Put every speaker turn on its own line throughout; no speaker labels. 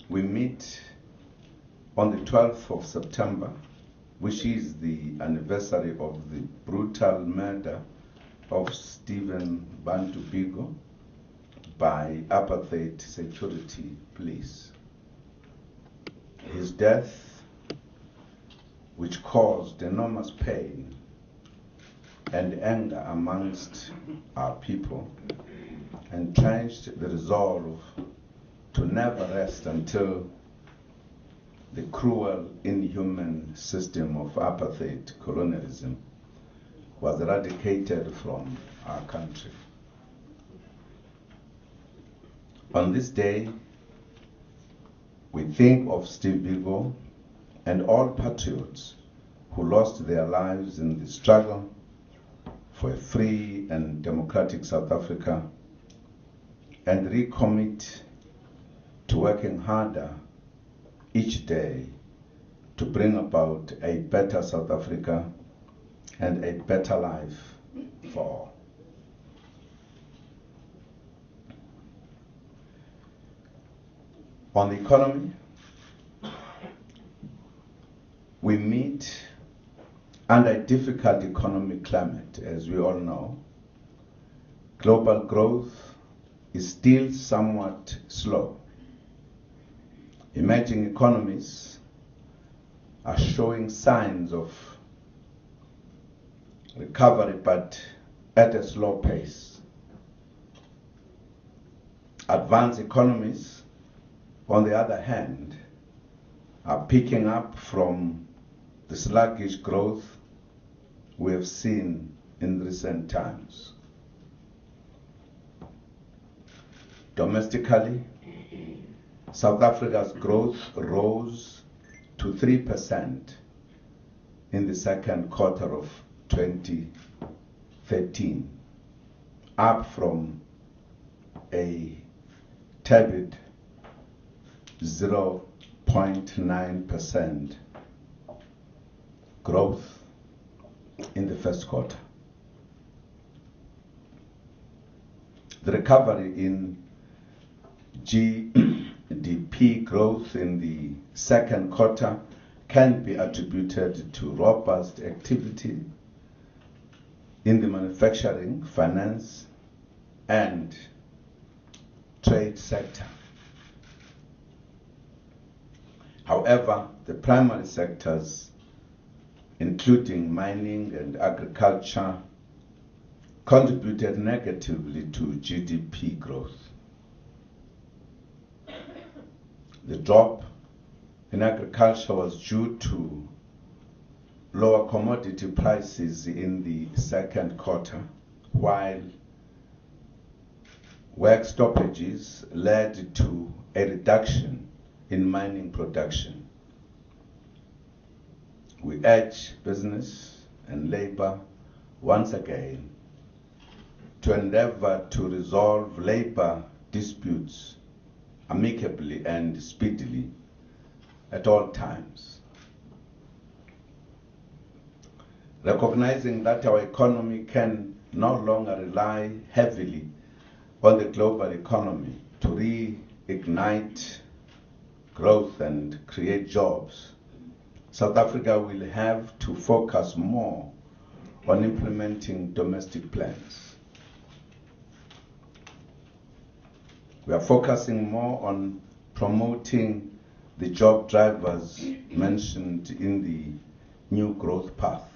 we meet on the 12th of September, which is the anniversary of the brutal murder of Stephen Bantu Biko by apartheid security police. His death, which caused enormous pain and anger amongst our people, entrenched the resolve to never rest until the cruel, inhuman system of apartheid colonialism was eradicated from our country. On this day, we think of Steve Biko and all patriots who lost their lives in the struggle for a free and democratic South Africa, and recommit to working harder each day to bring about a better South Africa and a better life for all. On the economy, we meet under a difficult economic climate, as we all know. Global growth is still somewhat slow. Emerging economies are showing signs of recovery, but at a slow pace. Advanced economies, on the other hand, are picking up from the sluggish growth we have seen in recent times. Domestically, South Africa's growth rose to 3% in the second quarter of 2013, up from a tepid 0.9% growth in the first quarter. The recovery in GDP growth in the second quarter can be attributed to robust activity in the manufacturing, finance, and trade sector. However, the primary sectors, including mining and agriculture, contributed negatively to GDP growth. The drop in agriculture was due to lower commodity prices in the second quarter, while work stoppages led to a reduction in mining production. We urge business and labor once again to endeavor to resolve labor disputes amicably and speedily at all times. Recognizing that our economy can no longer rely heavily on the global economy to reignite growth and create jobs, South Africa will have to focus more on implementing domestic plans. We are focusing more on promoting the job drivers mentioned in the new growth path.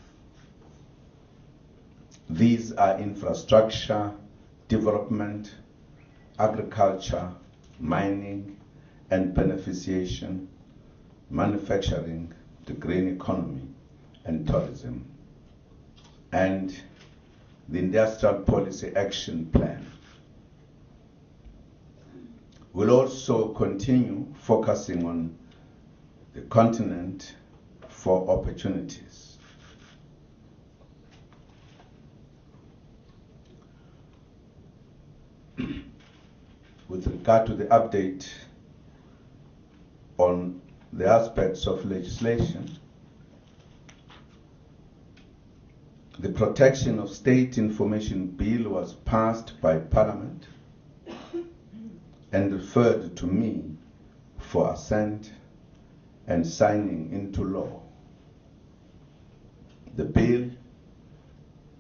These are infrastructure development, agriculture, mining and beneficiation, manufacturing, the green economy, and tourism, and the Industrial Policy Action Plan. We'll also continue focusing on the continent for opportunities. With regard to the update on the aspects of legislation, the Protection of State Information Bill was passed by Parliament and referred to me for assent and signing into law. The bill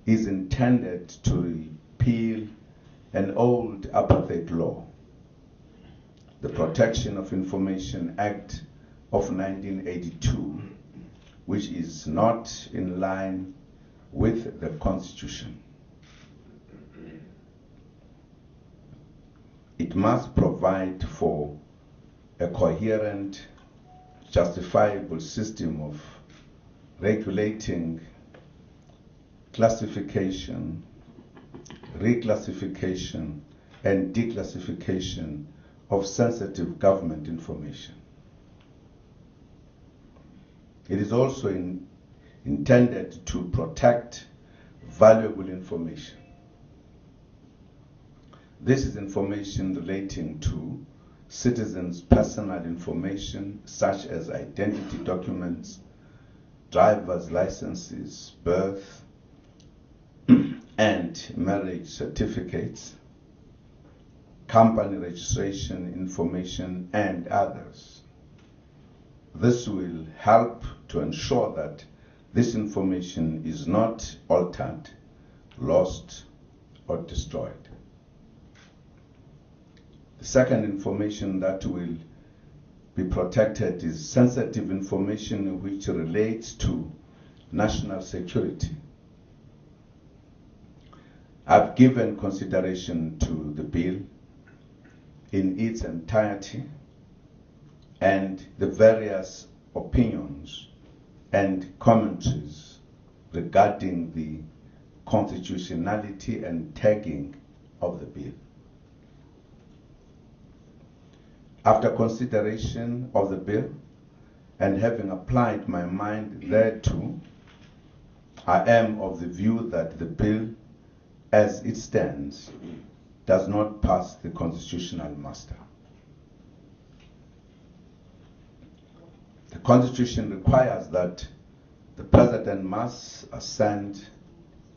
is intended to repeal an old apartheid law, the Protection of Information Act of 1982, which is not in line with the Constitution. It must provide for a coherent, justifiable system of regulating classification, reclassification, and declassification of sensitive government information. It is also intended to protect valuable information. This is information relating to citizens' personal information such as identity documents, driver's licenses, birth and marriage certificates, company registration information, and others. This will help to ensure that this information is not altered, lost, or destroyed. The second information that will be protected is sensitive information which relates to national security. I've given consideration to the bill in its entirety and the various opinions and commentaries regarding the constitutionality and tagging of the bill. After consideration of the bill and having applied my mind thereto, I am of the view that the bill as it stands does not pass the constitutional muster. The Constitution requires that the President must assent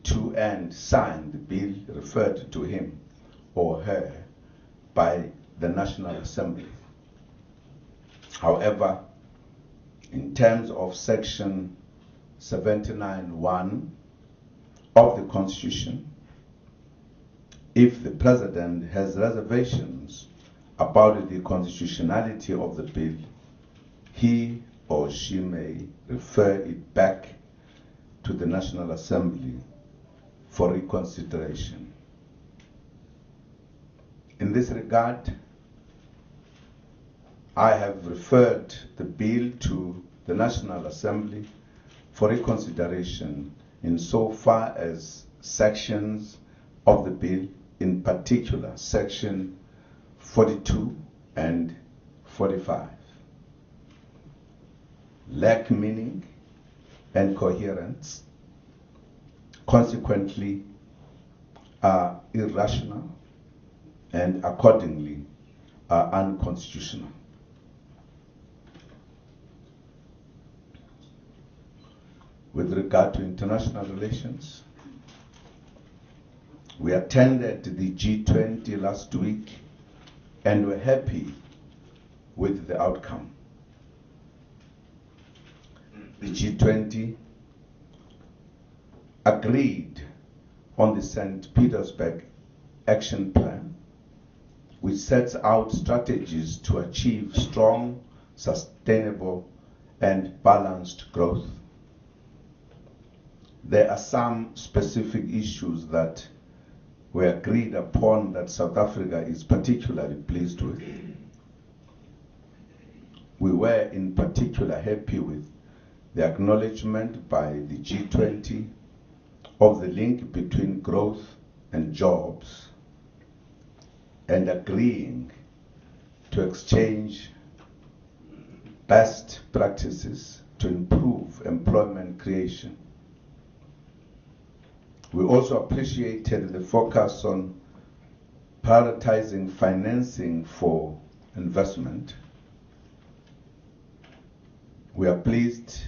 to and sign the bill referred to him or her by the National Assembly. However, in terms of Section 79(1) of the Constitution, if the President has reservations about the constitutionality of the bill, he or she may refer it back to the National Assembly for reconsideration. In this regard, I have referred the bill to the National Assembly for reconsideration insofar as sections of the bill, in particular Section 42 and 45, lack meaning and coherence, consequently are irrational, and accordingly are unconstitutional. With regard to international relations, we attended the G20 last week and were happy with the outcome. The G20 agreed on the St. Petersburg Action Plan, which sets out strategies to achieve strong, sustainable, and balanced growth. There are some specific issues that were agreed upon that South Africa is particularly pleased with. We were in particular happy with the acknowledgement by the G20 of the link between growth and jobs, and agreeing to exchange best practices to improve employment creation. We also appreciated the focus on prioritizing financing for investment. We are pleased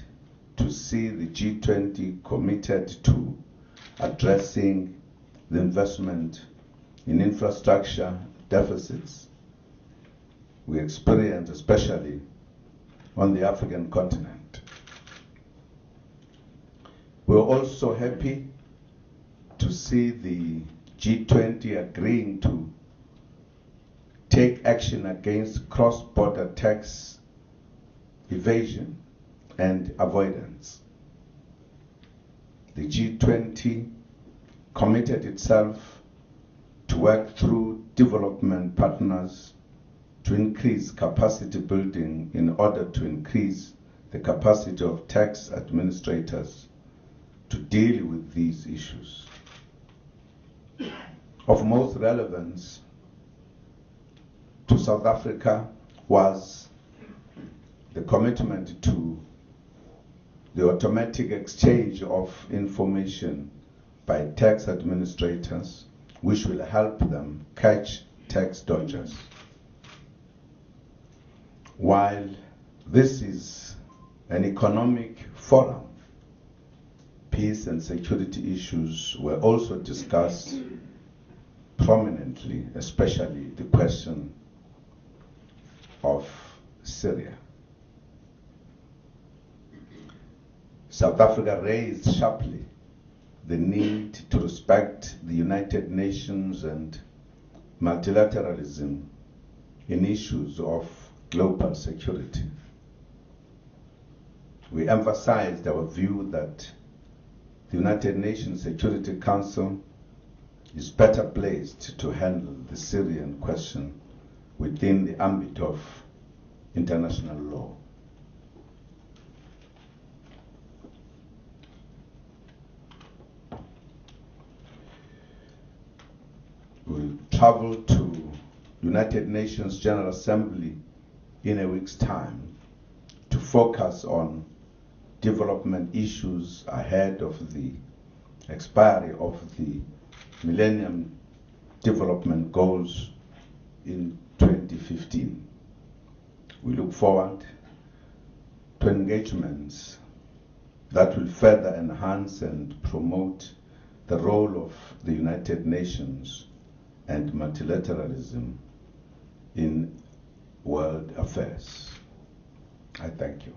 to see the G20 committed to addressing the investment in infrastructure deficits. we experience, especially on the African continent. We're also happy to see the G20 agreeing to take action against cross-border tax evasion and avoidance. The G20 committed itself to work through development partners to increase capacity building in order to increase the capacity of tax administrators to deal with these issues. Of most relevance to South Africa was the commitment to the automatic exchange of information by tax administrators, which will help them catch tax dodgers. While this is an economic forum, peace and security issues were also discussed prominently, especially the question of Syria. South Africa raised sharply the need to respect the United Nations and multilateralism in issues of global security. We emphasized our view that the United Nations Security Council is better placed to handle the Syrian question within the ambit of international law. We'll travel to United Nations General Assembly in a week's time to focus on development issues ahead of the expiry of the Millennium Development Goals in 2015. We look forward to engagements that will further enhance and promote the role of the United Nations and multilateralism in world affairs. I thank you.